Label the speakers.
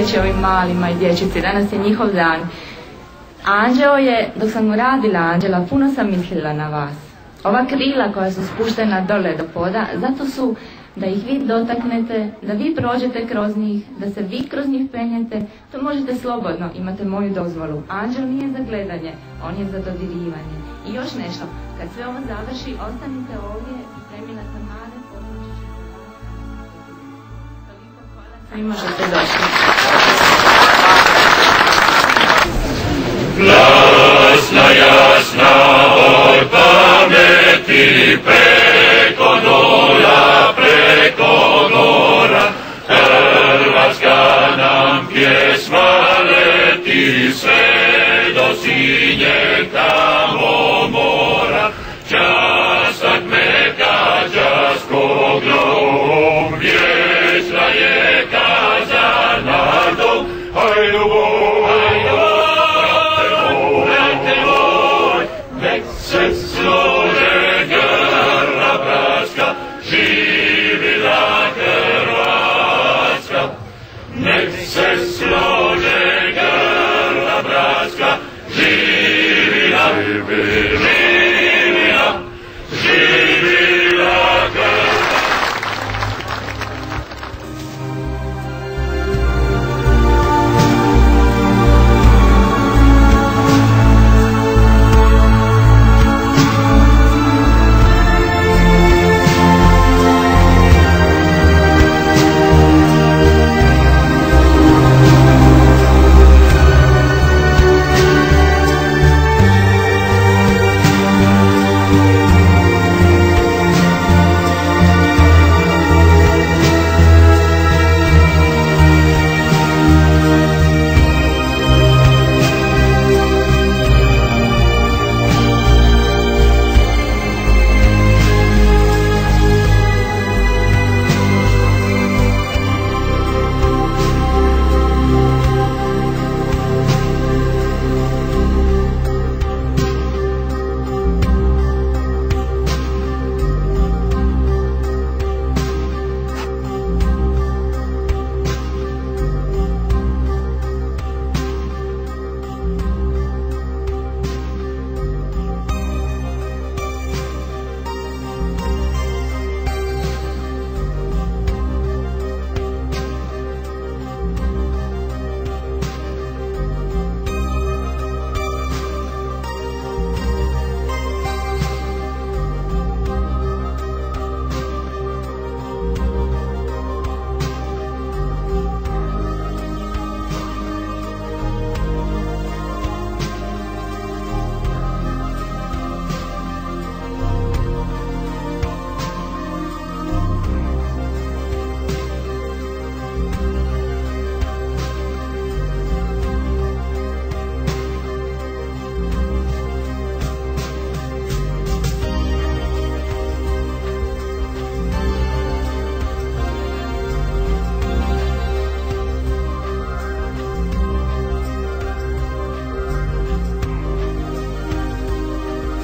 Speaker 1: riječ je ovim malima i dječici, danas je njihov dan. Anđeo je, dok sam mu radila anđela, puno sam mislila na vas. Ova krila koja su spuštena dole do poda, zato su da ih vi dotaknete, da vi prođete kroz njih, da se vi kroz njih penjete, to možete slobodno, imate moju dozvolu. Anđel nije za gledanje, on je za dodirivanje. I još nešto, kad sve ovo završi, ostanite ovdje i premila sam male, pomoći ću toliko hvala svima što ste došli.
Speaker 2: Glasna, jasna, od pameti preko dola, preko gora, Hrvatska nam pjesma leti sve do sinjeg tamo mora. Častak meka, časkog lom, vječna je kazarna dom, hajdu se slože grla bratska, živila Hrvatska. Nek se slože grla bratska, živila Hrvatska.